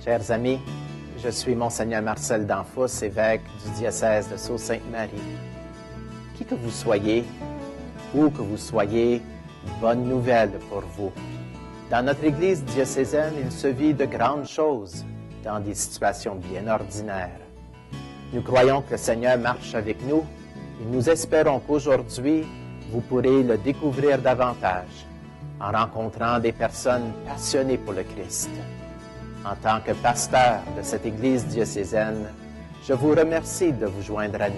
Chers amis, je suis Monseigneur Marcel Danfous, évêque du diocèse de Sault-Sainte-Marie. Qui que vous soyez, où que vous soyez, bonne nouvelle pour vous. Dans notre Église diocésaine, il se vit de grandes choses dans des situations bien ordinaires. Nous croyons que le Seigneur marche avec nous et nous espérons qu'aujourd'hui, vous pourrez le découvrir davantage en rencontrant des personnes passionnées pour le Christ. En tant que pasteur de cette Église diocésaine, je vous remercie de vous joindre à nous.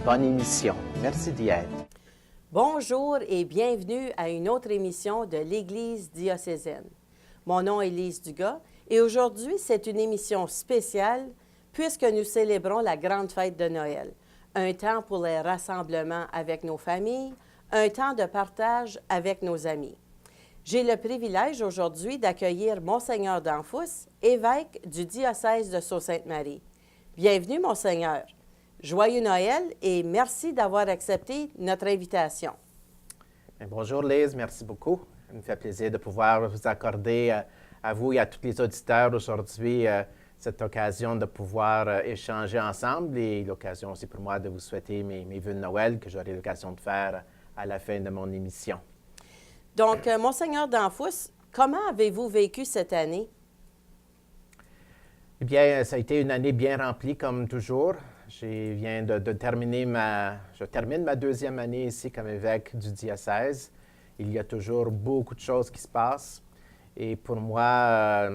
Bonne émission. Merci d'y être. Bonjour et bienvenue à une autre émission de l'Église diocésaine. Mon nom est Lise Dugas et aujourd'hui, c'est une émission spéciale puisque nous célébrons la grande fête de Noël. Un temps pour les rassemblements avec nos familles, un temps de partage avec nos amis. J'ai le privilège aujourd'hui d'accueillir Monseigneur Danfous, évêque du diocèse de Sault-Sainte-Marie. Bienvenue, Monseigneur. Joyeux Noël et merci d'avoir accepté notre invitation. Bonjour Lise, merci beaucoup. Il me fait plaisir de pouvoir vous accorder à vous et à tous les auditeurs aujourd'hui cette occasion de pouvoir échanger ensemble et l'occasion aussi pour moi de vous souhaiter mes vœux de Noël que j'aurai l'occasion de faire à la fin de mon émission. Donc, Monseigneur Danfous, comment avez-vous vécu cette année? Eh bien, ça a été une année bien remplie, comme toujours. Je termine ma deuxième année ici comme évêque du diocèse. Il y a toujours beaucoup de choses qui se passent. Et pour moi,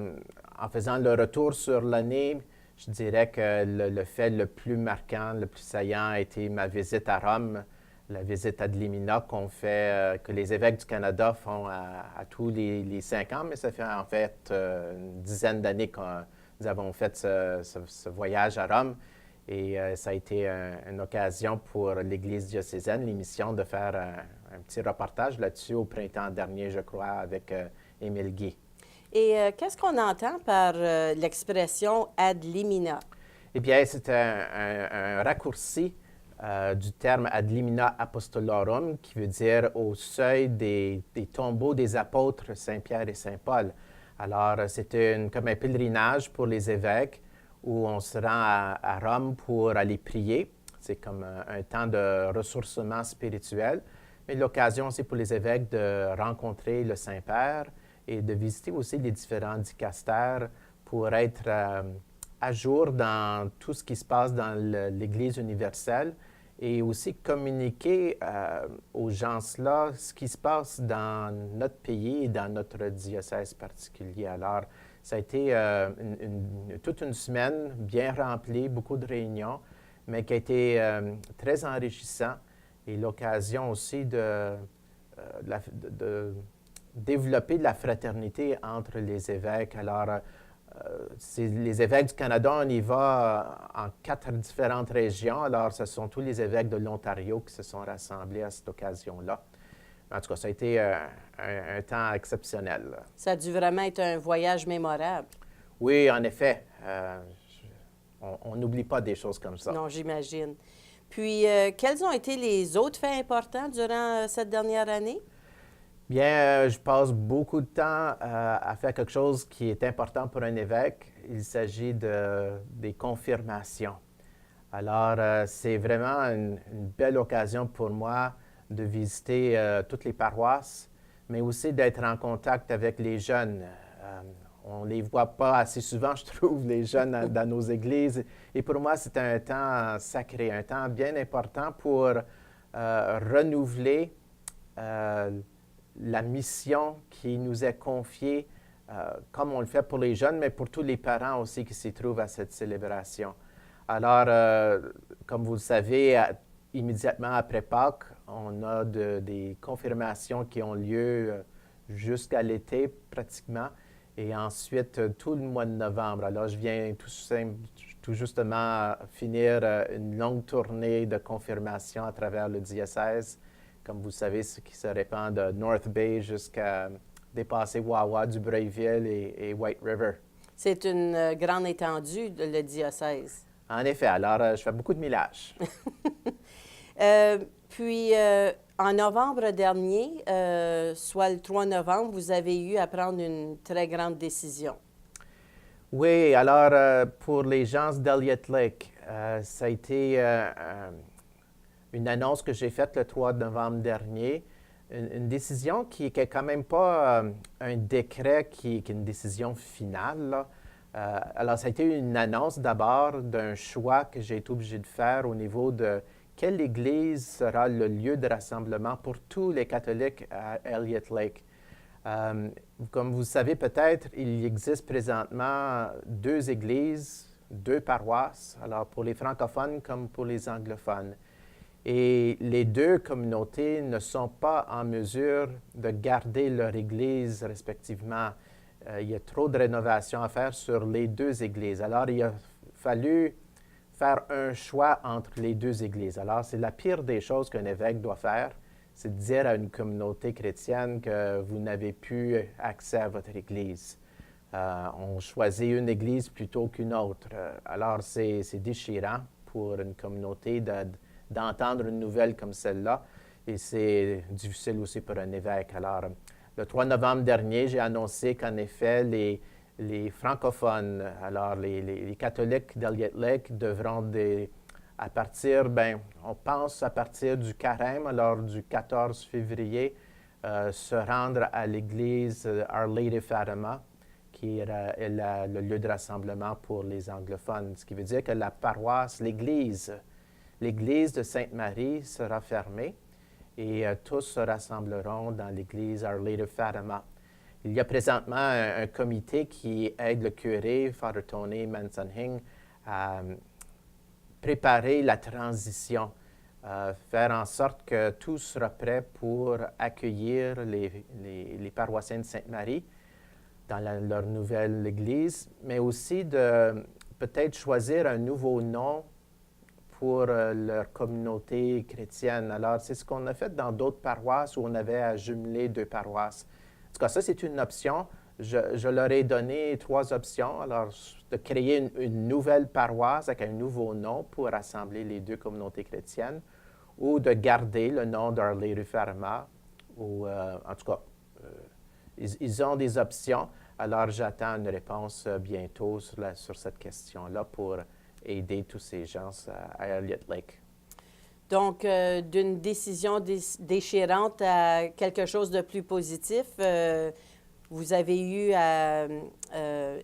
en faisant le retour sur l'année, je dirais que le fait le plus marquant, le plus saillant a été ma visite à Rome, la visite ad limina que les évêques du Canada font à tous les 5 ans, mais ça fait en fait une dizaine d'années que nous avons fait ce voyage à Rome. Et ça a été une occasion pour l'Église diocésaine, l'émission, de faire un petit reportage là-dessus au printemps dernier, je crois, avec Émile Guy. Et qu'est-ce qu'on entend par l'expression ad limina? Eh bien, c'est un raccourci du terme ad limina apostolorum, qui veut dire au seuil des tombeaux des apôtres Saint-Pierre et Saint-Paul. Alors, c'était comme un pèlerinage pour les évêques où on se rend à Rome pour aller prier. C'est comme un temps de ressourcement spirituel, mais l'occasion aussi pour les évêques de rencontrer le Saint-Père et de visiter aussi les différents dicastères pour être à jour dans tout ce qui se passe dans l'Église universelle et aussi communiquer aux gens-là ce qui se passe dans notre pays et dans notre diocèse particulier. Alors, ça a été toute une semaine bien remplie, beaucoup de réunions, mais qui a été très enrichissant et l'occasion aussi de développer de la fraternité entre les évêques. Alors, les évêques du Canada, on y va en 4 différentes régions. Alors, ce sont tous les évêques de l'Ontario qui se sont rassemblés à cette occasion-là. En tout cas, ça a été un temps exceptionnel. Ça a dû vraiment être un voyage mémorable. Oui, en effet. On n'oublie pas des choses comme ça. Non, j'imagine. Puis, quels ont été les autres faits importants durant cette dernière année? Bien, je passe beaucoup de temps à faire quelque chose qui est important pour un évêque. Il s'agit des confirmations. Alors, c'est vraiment une belle occasion pour moi de visiter toutes les paroisses, mais aussi d'être en contact avec les jeunes. On ne les voit pas assez souvent, je trouve, les jeunes dans nos églises. Et pour moi, c'est un temps sacré, un temps bien important pour renouveler la mission qui nous est confiée, comme on le fait pour les jeunes, mais pour tous les parents aussi qui s'y trouvent à cette célébration. Alors, comme vous le savez, immédiatement après Pâques, on a des confirmations qui ont lieu jusqu'à l'été pratiquement, et ensuite tout le mois de novembre. Alors, je viens tout justement finir une longue tournée de confirmation à travers le diocèse. Comme vous savez, ce qui se répand de North Bay jusqu'à dépasser Wawa, Dubreuilville et White River. C'est une grande étendue, le diocèse. En effet. Alors, je fais beaucoup de millages. Puis, en novembre dernier, soit le 3 novembre, vous avez eu à prendre une très grande décision. Oui, alors pour les gens d'Elliott Lake, ça a été une annonce que j'ai faite le 3 novembre dernier, une décision qui n'est quand même pas un décret qui est une décision finale, là. Alors, ça a été une annonce d'abord d'un choix que j'ai été obligé de faire au niveau de quelle église sera le lieu de rassemblement pour tous les catholiques à Elliott Lake. Comme vous savez peut-être, il existe présentement 2 églises, 2 paroisses, alors pour les francophones comme pour les anglophones. Et les 2 communautés ne sont pas en mesure de garder leur église respectivement. Il y a trop de rénovations à faire sur les 2 églises. Alors, il a fallu faire un choix entre les 2 églises. Alors, c'est la pire des choses qu'un évêque doit faire, c'est de dire à une communauté chrétienne que vous n'avez plus accès à votre église. On choisit une église plutôt qu'une autre. Alors, c'est déchirant pour une communauté d'entendre une nouvelle comme celle-là. Et c'est difficile aussi pour un évêque. Alors, le 3 novembre dernier, j'ai annoncé qu'en effet, les francophones, alors les catholiques d'Elliott Lake devront, à partir, on pense à partir du carême, alors du 14 février, se rendre à l'église Our Lady of Fatima, qui est le lieu de rassemblement pour les anglophones. Ce qui veut dire que la paroisse, l'église de Sainte-Marie sera fermée et tous se rassembleront dans l'église Our Lady of Fatima. Il y a présentement un comité qui aide le curé, Father Tony Manson-Hing, à préparer la transition, faire en sorte que tout sera prêt pour accueillir les paroissiens de Sainte-Marie dans leur nouvelle église, mais aussi de peut-être choisir un nouveau nom pour leur communauté chrétienne. Alors, c'est ce qu'on a fait dans d'autres paroisses où on avait à jumeler 2 paroisses. En tout cas, ça, c'est une option. Je leur ai donné 3 options. Alors, de créer une nouvelle paroisse avec un nouveau nom pour rassembler les 2 communautés chrétiennes, ou de garder le nom d'Our Lady of Fatima, ou en tout cas, ils ont des options. Alors, j'attends une réponse bientôt sur cette question-là pour aider tous ces gens à Elliott Lake. Donc, d'une décision déchirante à quelque chose de plus positif, vous avez eu à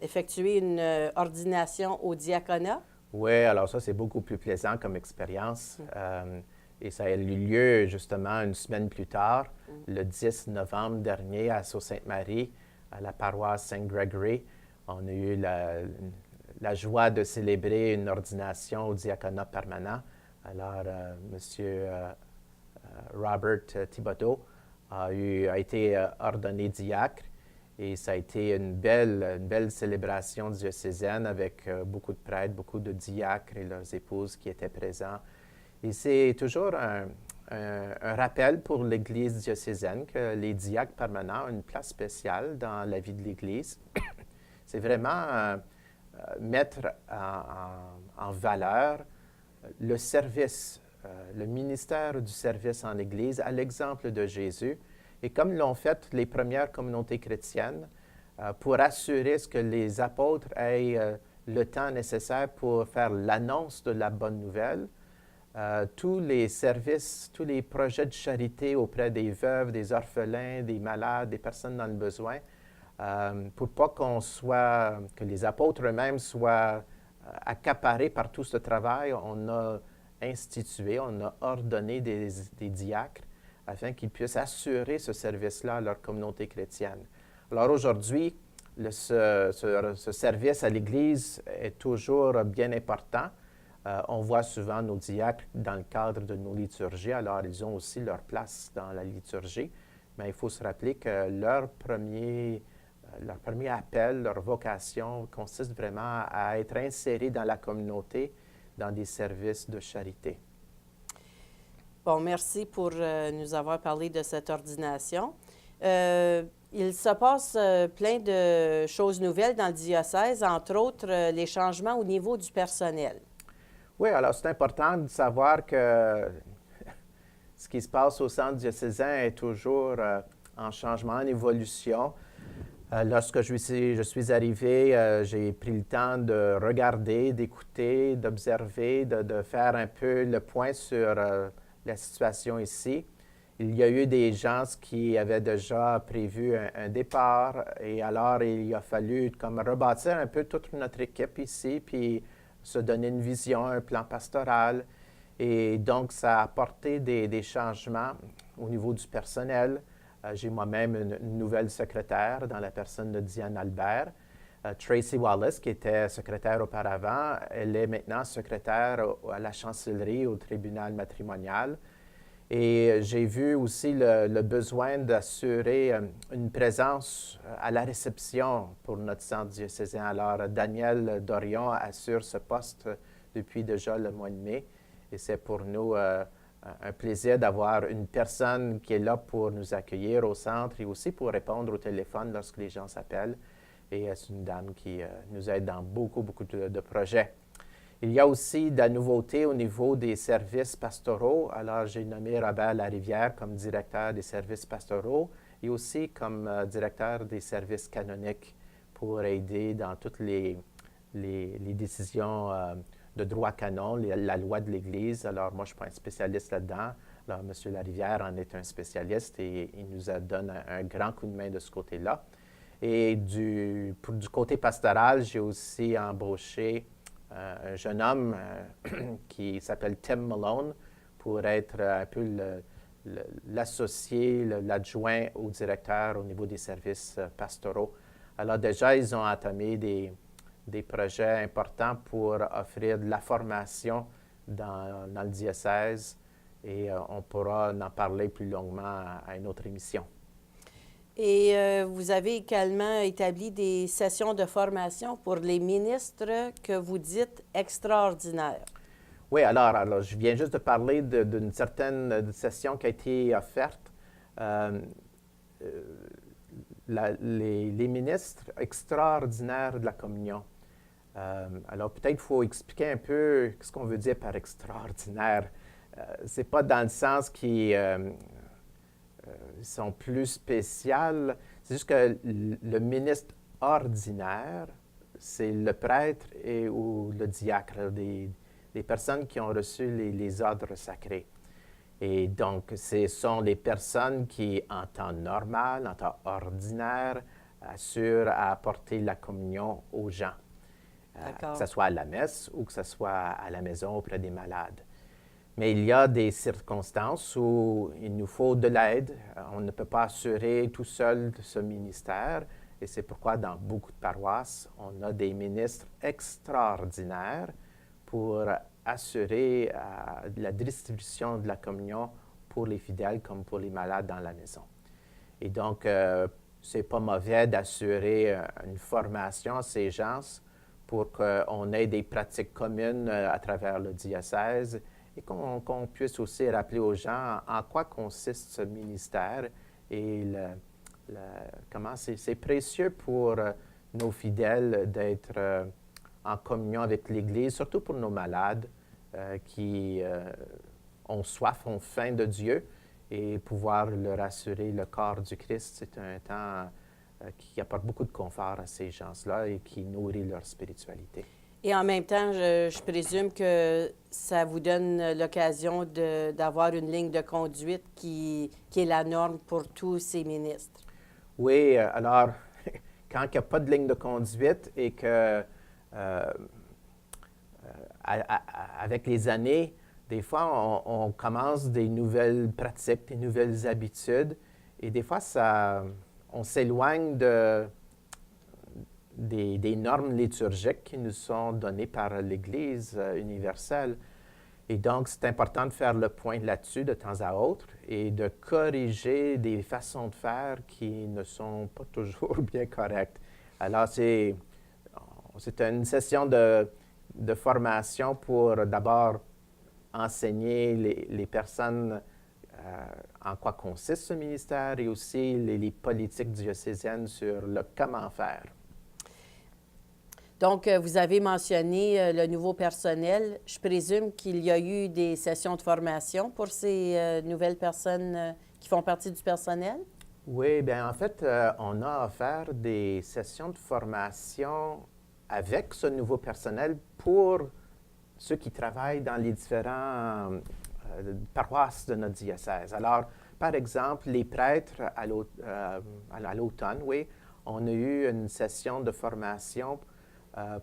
effectuer une ordination au diaconat? Oui, alors ça, c'est beaucoup plus plaisant comme expérience. Et ça a eu lieu justement une semaine plus tard, le 10 novembre dernier, à Sault-Sainte-Marie, à la paroisse Saint-Gregory. On a eu la joie de célébrer une ordination au diaconat permanent. Alors, M. Robert Thibodeau a été ordonné diacre et ça a été une belle célébration diocésaine avec beaucoup de prêtres, beaucoup de diacres et leurs épouses qui étaient présents. Et c'est toujours un rappel pour l'Église diocésaine que les diacres permanents ont une place spéciale dans la vie de l'Église. C'est vraiment mettre en valeur le service, le ministère du service en Église à l'exemple de Jésus. Et comme l'ont fait les premières communautés chrétiennes, pour assurer que les apôtres aient le temps nécessaire pour faire l'annonce de la bonne nouvelle, tous les services, tous les projets de charité auprès des veuves, des orphelins, des malades, des personnes dans le besoin, pour pas que les apôtres eux-mêmes soient accaparés par tout ce travail, on a institué, on a ordonné des diacres afin qu'ils puissent assurer ce service-là à leur communauté chrétienne. Alors aujourd'hui, ce service à l'Église est toujours bien important. On voit souvent nos diacres dans le cadre de nos liturgies, alors ils ont aussi leur place dans la liturgie, mais il faut se rappeler que leur premier appel, leur vocation consiste vraiment à être insérés dans la communauté, dans des services de charité. Bon, merci pour nous avoir parlé de cette ordination. Il se passe plein de choses nouvelles dans le diocèse, entre autres les changements au niveau du personnel. Oui, alors c'est important de savoir que ce qui se passe au centre diocésain est toujours en changement, en évolution. Lorsque je suis arrivé, j'ai pris le temps de regarder, d'écouter, d'observer, de faire un peu le point sur la situation ici. Il y a eu des gens qui avaient déjà prévu un départ et alors il a fallu comme rebâtir un peu toute notre équipe ici, puis se donner une vision, un plan pastoral. Et donc, ça a apporté des changements au niveau du personnel. J'ai moi-même une nouvelle secrétaire dans la personne de Diane Albert. Tracy Wallace, qui était secrétaire auparavant, elle est maintenant secrétaire à la chancellerie, au tribunal matrimonial. Et j'ai vu aussi le besoin d'assurer une présence à la réception pour notre centre diocésain. Alors, Daniel Dorion assure ce poste depuis déjà le mois de mai. Et c'est pour nous un plaisir d'avoir une personne qui est là pour nous accueillir au centre et aussi pour répondre au téléphone lorsque les gens s'appellent. Et c'est une dame qui nous aide dans beaucoup de projets. Il y a aussi de la nouveauté au niveau des services pastoraux. Alors, j'ai nommé Robert Larivière comme directeur des services pastoraux et aussi comme directeur des services canoniques pour aider dans toutes les décisions de droit canon, la loi de l'Église. Alors, moi, je ne suis pas un spécialiste là-dedans. Alors, M. Larivière en est un spécialiste et il nous donne un grand coup de main de ce côté-là. Et du côté pastoral, j'ai aussi embauché un jeune homme qui s'appelle Tim Malone pour être un peu l'associé, l'adjoint au directeur au niveau des services pastoraux. Alors déjà, ils ont entamé des projets importants pour offrir de la formation dans le diocèse et on pourra en parler plus longuement à une autre émission. Et vous avez également établi des sessions de formation pour les ministres que vous dites extraordinaires. Oui, alors je viens juste de parler d'une certaine session qui a été offerte. Les ministres extraordinaires de la communion. Alors peut-être qu'il faut expliquer un peu ce qu'on veut dire par extraordinaire. Ce n'est pas dans le sens qu'ils sont plus spéciales. C'est juste que le ministre ordinaire, c'est le prêtre ou le diacre, des personnes qui ont reçu les ordres sacrés. Et donc, ce sont les personnes qui, en temps normal, en temps ordinaire, assurent à apporter la communion aux gens. Que ce soit à la messe ou que ce soit à la maison auprès des malades. Mais il y a des circonstances où il nous faut de l'aide. On ne peut pas assurer tout seul ce ministère. Et c'est pourquoi dans beaucoup de paroisses, on a des ministres extraordinaires pour assurer la distribution de la communion pour les fidèles comme pour les malades dans la maison. Et donc, c'est pas mauvais d'assurer une formation à ces gens pour qu'on ait des pratiques communes à travers le diocèse et qu'on puisse aussi rappeler aux gens en quoi consiste ce ministère et comment c'est précieux pour nos fidèles d'être en communion avec l'Église, surtout pour nos malades qui ont soif, ont faim de Dieu, et pouvoir leur assurer le corps du Christ, c'est un temps qui apporte beaucoup de confort à ces gens-là et qui nourrit leur spiritualité. Et en même temps, je présume que ça vous donne l'occasion d'avoir une ligne de conduite qui est la norme pour tous ces ministres. Oui, alors, quand il n'y a pas de ligne de conduite et que, avec les années, des fois, on commence des nouvelles pratiques, des nouvelles habitudes, et des fois, on s'éloigne des normes liturgiques qui nous sont données par l'Église universelle. Et donc, c'est important de faire le point là-dessus de temps à autre et de corriger des façons de faire qui ne sont pas toujours bien correctes. Alors, c'est une session de formation pour d'abord enseigner les personnes en quoi consiste ce ministère et aussi les politiques diocésaines sur le comment faire. Donc, vous avez mentionné le nouveau personnel. Je présume qu'il y a eu des sessions de formation pour ces nouvelles personnes qui font partie du personnel? Oui, bien en fait, on a offert des sessions de formation avec ce nouveau personnel pour ceux qui travaillent dans les différents paroisses de notre diocèse. Alors, par exemple, les prêtres à l'automne, oui, on a eu une session de formation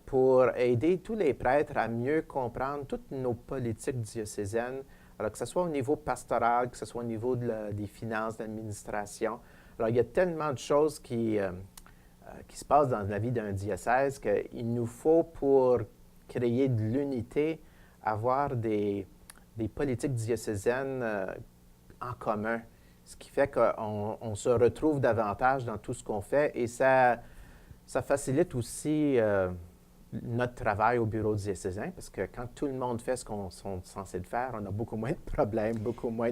pour aider tous les prêtres à mieux comprendre toutes nos politiques diocésaines, alors que ce soit au niveau pastoral, que ce soit au niveau des finances, de l'administration. Alors, il y a tellement de choses qui se passent dans la vie d'un diocèse qu'il nous faut, pour créer de l'unité, avoir des politiques diocésaines en commun, ce qui fait qu'on se retrouve davantage dans tout ce qu'on fait et ça facilite aussi notre travail au bureau diocésain parce que quand tout le monde fait ce qu'on est censé faire, on a beaucoup moins de problèmes, beaucoup moins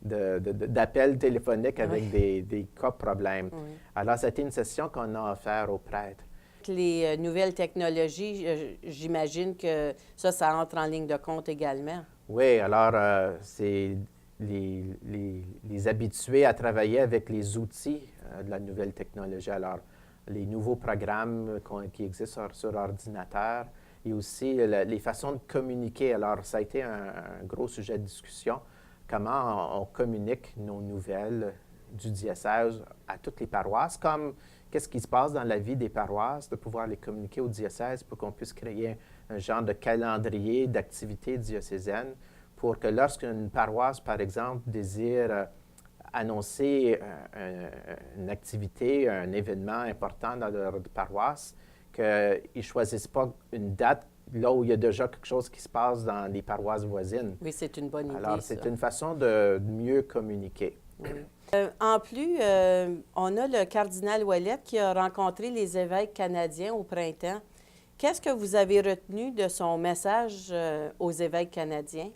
d'appels téléphoniques avec des cas problèmes. Oui. Alors, c'était une session qu'on a offerte aux prêtres. Les nouvelles technologies, j'imagine que ça entre en ligne de compte également. Oui, alors, c'est les habituer à travailler avec les outils de la nouvelle technologie. Alors, les nouveaux programmes qui existent sur ordinateur et aussi les façons de communiquer. Alors, ça a été un gros sujet de discussion. Comment on communique nos nouvelles du diocèse à toutes les paroisses, comme qu'est-ce qui se passe dans la vie des paroisses, de pouvoir les communiquer au diocèse pour qu'on puisse créer un genre de calendrier d'activités diocésaines pour que lorsqu'une paroisse, par exemple, désire annoncer une activité, un événement important dans leur paroisse, qu'ils ne choisissent pas une date là où il y a déjà quelque chose qui se passe dans les paroisses voisines. Oui, c'est une bonne idée. Alors, c'est une façon de mieux communiquer. Oui. En plus, on a le cardinal Ouellette qui a rencontré les évêques canadiens au printemps. Qu'est-ce que vous avez retenu de son message aux évêques canadiens?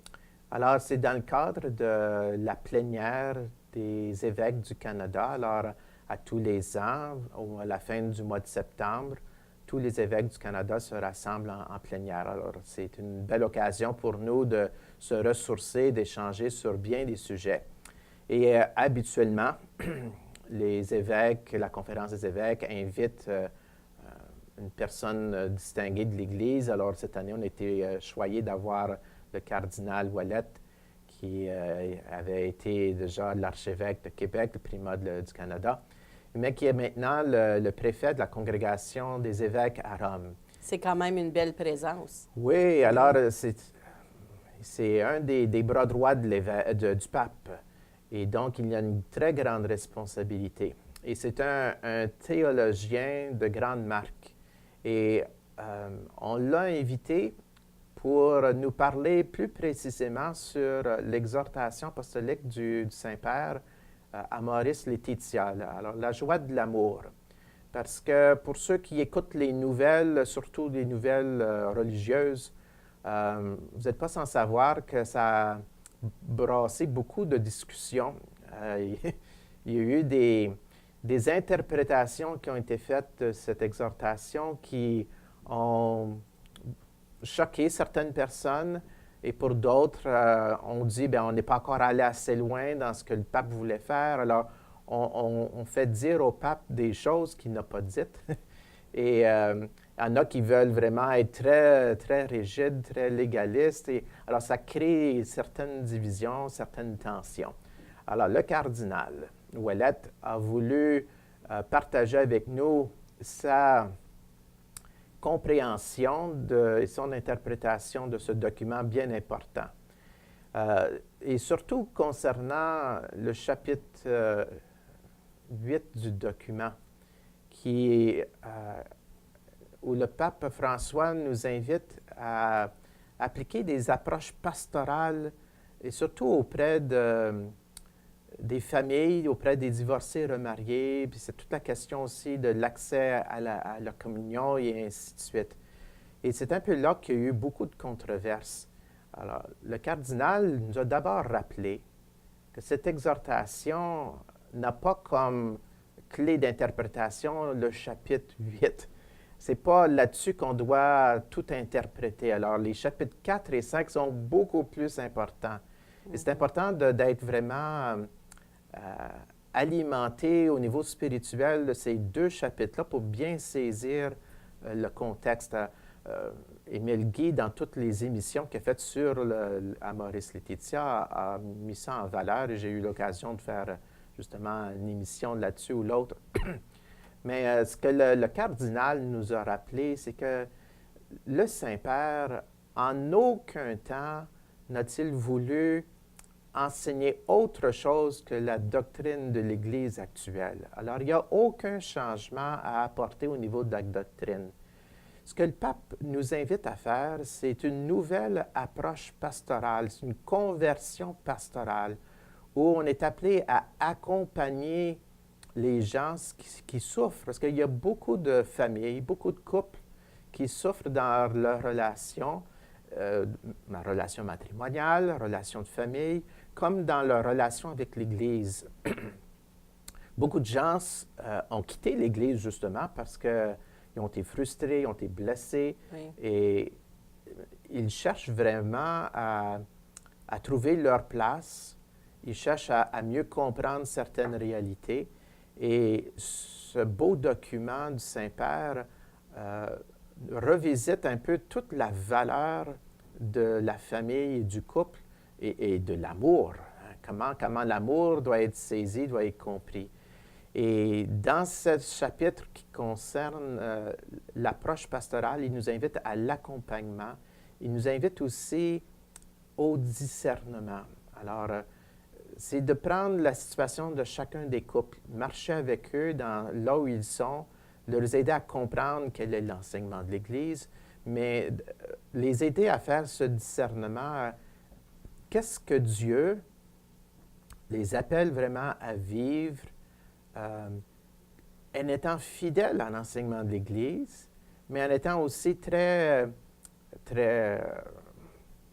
Alors, c'est dans le cadre de la plénière des évêques du Canada. Alors, à tous les ans, à la fin du mois de septembre, tous les évêques du Canada se rassemblent en plénière. Alors, c'est une belle occasion pour nous de se ressourcer, d'échanger sur bien des sujets. Et habituellement, les évêques, la conférence des évêques invite une personne distinguée de l'Église. Alors, cette année, on a été choyés d'avoir le cardinal Ouellette, qui avait été déjà l'archevêque de Québec, le primat du Canada, mais qui est maintenant le préfet de la congrégation des évêques à Rome. C'est quand même une belle présence. Oui, alors c'est un des bras droits du pape. Et donc, il y a une très grande responsabilité. Et c'est un théologien de grande marque. Et on l'a invité pour nous parler plus précisément sur l'exhortation apostolique du Saint-Père à Maurice Laetitia, alors la joie de l'amour. Parce que pour ceux qui écoutent les nouvelles, surtout les nouvelles religieuses, vous n'êtes pas sans savoir que ça a brassé beaucoup de discussions. Il y a eu des interprétations qui ont été faites de cette exhortation qui ont choqué certaines personnes et pour d'autres, on dit on n'est pas encore allé assez loin dans ce que le pape voulait faire. Alors, on fait dire au pape des choses qu'il n'a pas dites. Et il y en a qui veulent vraiment être très, très rigides, très légalistes. Et, alors, ça crée certaines divisions, certaines tensions. Alors, le cardinal Ouellette a voulu partager avec nous sa compréhension et son interprétation de ce document bien important. Et surtout concernant le chapitre 8 du document, où le pape François nous invite à appliquer des approches pastorales et surtout auprès des familles, auprès des divorcés remariés, puis c'est toute la question aussi de l'accès à la communion et ainsi de suite. Et c'est un peu là qu'il y a eu beaucoup de controverses. Alors, le cardinal nous a d'abord rappelé que cette exhortation n'a pas comme clé d'interprétation le chapitre 8. Ce n'est pas là-dessus qu'on doit tout interpréter. Alors, les chapitres 4 et 5 sont beaucoup plus importants. Et c'est important d'être vraiment alimenter au niveau spirituel de ces deux chapitres-là pour bien saisir le contexte. Émile Guy, dans toutes les émissions qu'il a faites sur Amoris Laetitia, a mis ça en valeur et j'ai eu l'occasion de faire justement une émission là-dessus ou l'autre. Mais ce que le cardinal nous a rappelé, c'est que le Saint-Père, en aucun temps, n'a-t-il voulu enseigner autre chose que la doctrine de l'Église actuelle. Alors, il n'y a aucun changement à apporter au niveau de la doctrine. Ce que le pape nous invite à faire, c'est une nouvelle approche pastorale, c'est une conversion pastorale, où on est appelé à accompagner les gens qui souffrent, parce qu'il y a beaucoup de familles, beaucoup de couples qui souffrent dans leur relation, relation matrimoniale, relation de famille, comme dans leur relation avec l'Église. Beaucoup de gens ont quitté l'Église justement parce qu'ils ont été frustrés, ils ont été blessés, Oui. et ils cherchent vraiment à trouver leur place, ils cherchent à mieux comprendre certaines réalités. Et ce beau document du Saint-Père revisite un peu toute la valeur de la famille et du couple et de l'amour. Comment l'amour doit être saisi, doit être compris. Et dans ce chapitre qui concerne l'approche pastorale, il nous invite à l'accompagnement. Il nous invite aussi au discernement. Alors, c'est de prendre la situation de chacun des couples, marcher avec eux là où ils sont, leur aider à comprendre quel est l'enseignement de l'Église, mais les aider à faire ce discernement. Qu'est-ce que Dieu les appelle vraiment à vivre en étant fidèles à l'enseignement de l'Église, mais en étant aussi très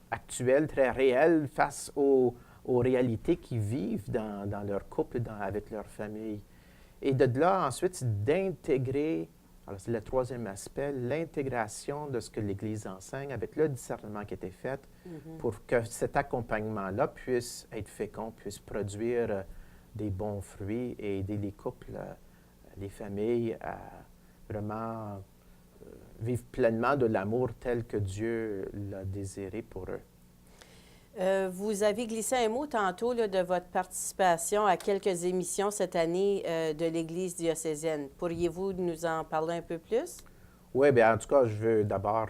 actuels, très réels face aux réalités qu'ils vivent dans leur couple, avec leur famille. Et de là, ensuite, c'est d'intégrer, alors c'est le troisième aspect, l'intégration de ce que l'Église enseigne avec le discernement qui a été fait pour que cet accompagnement-là puisse être fécond, puisse produire des bons fruits et aider les couples, les familles à vraiment vivre pleinement de l'amour tel que Dieu l'a désiré pour eux. Vous avez glissé un mot tantôt là, de votre participation à quelques émissions cette année de l'Église diocésaine. Pourriez-vous nous en parler un peu plus? Oui, bien en tout cas, je veux d'abord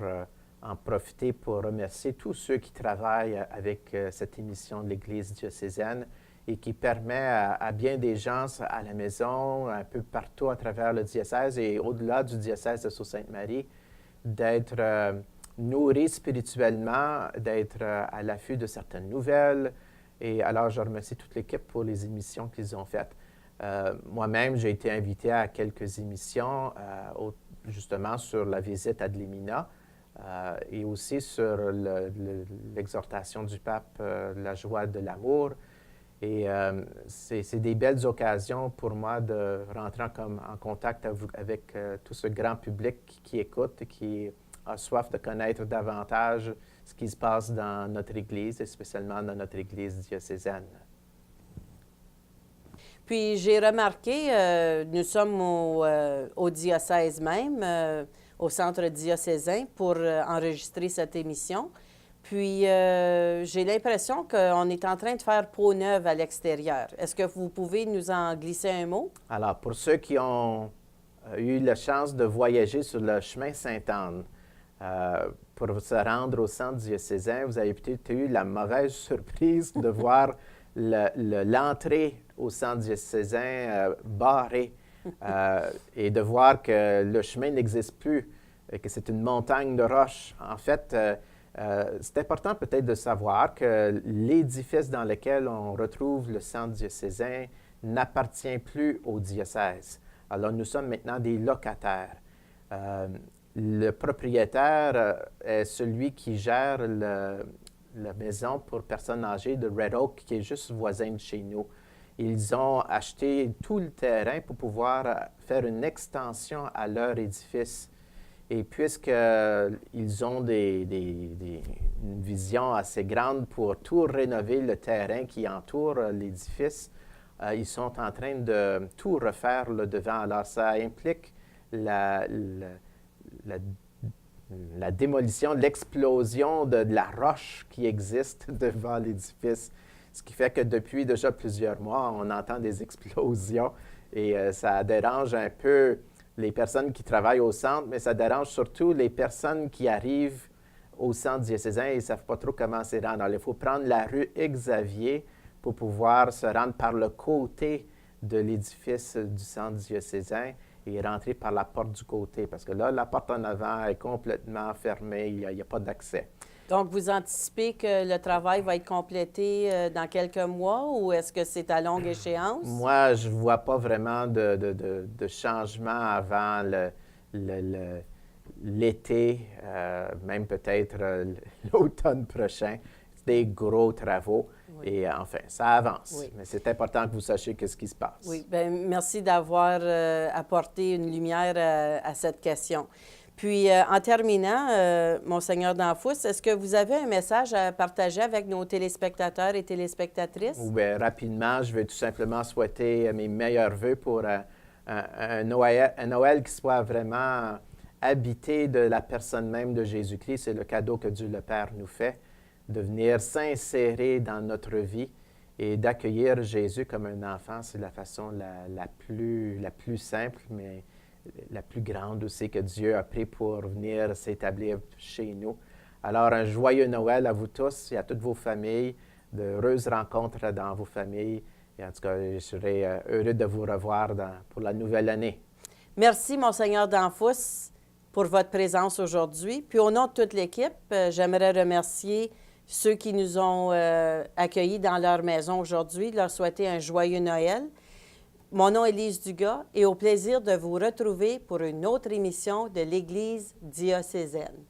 en profiter pour remercier tous ceux qui travaillent avec cette émission de l'Église diocésaine et qui permet à bien des gens à la maison, un peu partout à travers le diocèse et au-delà du diocèse de Sault-Sainte-Marie, d'être nourris spirituellement, d'être à l'affût de certaines nouvelles. Et alors, je remercie toute l'équipe pour les émissions qu'ils ont faites. Moi-même, j'ai été invité à quelques émissions, justement sur la visite à Dlimina et aussi sur l'exhortation du pape, la joie de l'amour. Et c'est des belles occasions pour moi de rentrer en contact avec tout ce grand public qui écoute et qui a soif de connaître davantage ce qui se passe dans notre Église, et spécialement dans notre Église diocésaine. Puis j'ai remarqué, nous sommes au diocèse même, au centre diocésain, pour enregistrer cette émission. Puis j'ai l'impression qu'on est en train de faire peau neuve à l'extérieur. Est-ce que vous pouvez nous en glisser un mot? Alors, pour ceux qui ont eu la chance de voyager sur le chemin Sainte-Anne, pour se rendre au centre diocésain, vous avez peut-être eu la mauvaise surprise de voir l'entrée au centre diocésain barrée et de voir que le chemin n'existe plus, que c'est une montagne de roches. En fait, c'est important peut-être de savoir que l'édifice dans lequel on retrouve le centre diocésain n'appartient plus au diocèse. Alors, nous sommes maintenant des locataires. Le propriétaire est celui qui gère la maison pour personnes âgées de Red Oak, qui est juste voisin de chez nous. Ils ont acheté tout le terrain pour pouvoir faire une extension à leur édifice. Et puisqu'ils ont une vision assez grande pour tout rénover le terrain qui entoure l'édifice, Ils sont en train de tout refaire le devant. Alors, ça implique la démolition, l'explosion de la roche qui existe devant l'édifice. Ce qui fait que depuis déjà plusieurs mois, on entend des explosions et ça dérange un peu les personnes qui travaillent au centre, mais ça dérange surtout les personnes qui arrivent au centre diocésain et ne savent pas trop comment s'y rendre. Alors, il faut prendre la rue Xavier pour pouvoir se rendre par le côté de l'édifice du centre diocésain et rentrer par la porte du côté, parce que là, la porte en avant est complètement fermée, il n'y a pas d'accès. Donc, vous anticipez que le travail va être complété dans quelques mois ou est-ce que c'est à longue échéance? Moi, je ne vois pas vraiment de changement avant l'été, même peut-être l'automne prochain. C'est des gros travaux. Oui. Et enfin, ça avance. Oui. Mais c'est important que vous sachiez ce qui se passe. Oui, bien, merci d'avoir apporté une lumière à cette question. Puis, en terminant, Monseigneur Danfous, est-ce que vous avez un message à partager avec nos téléspectateurs et téléspectatrices? Bien, rapidement, je vais tout simplement souhaiter mes meilleurs vœux pour un Noël qui soit vraiment habité de la personne même de Jésus-Christ. C'est le cadeau que Dieu le Père nous fait, de venir s'insérer dans notre vie et d'accueillir Jésus comme un enfant. C'est la façon la plus simple, mais la plus grande aussi que Dieu a pris pour venir s'établir chez nous. Alors, un joyeux Noël à vous tous et à toutes vos familles, d'heureuses rencontres dans vos familles. Et en tout cas, je serai heureux de vous revoir pour la nouvelle année. Merci, Monseigneur Danfous, pour votre présence aujourd'hui. Puis au nom de toute l'équipe, j'aimerais remercier ceux qui nous ont accueillis dans leur maison aujourd'hui, leur souhaiter un joyeux Noël. Mon nom est Lise Dugas et au plaisir de vous retrouver pour une autre émission de l'Église diocésaine.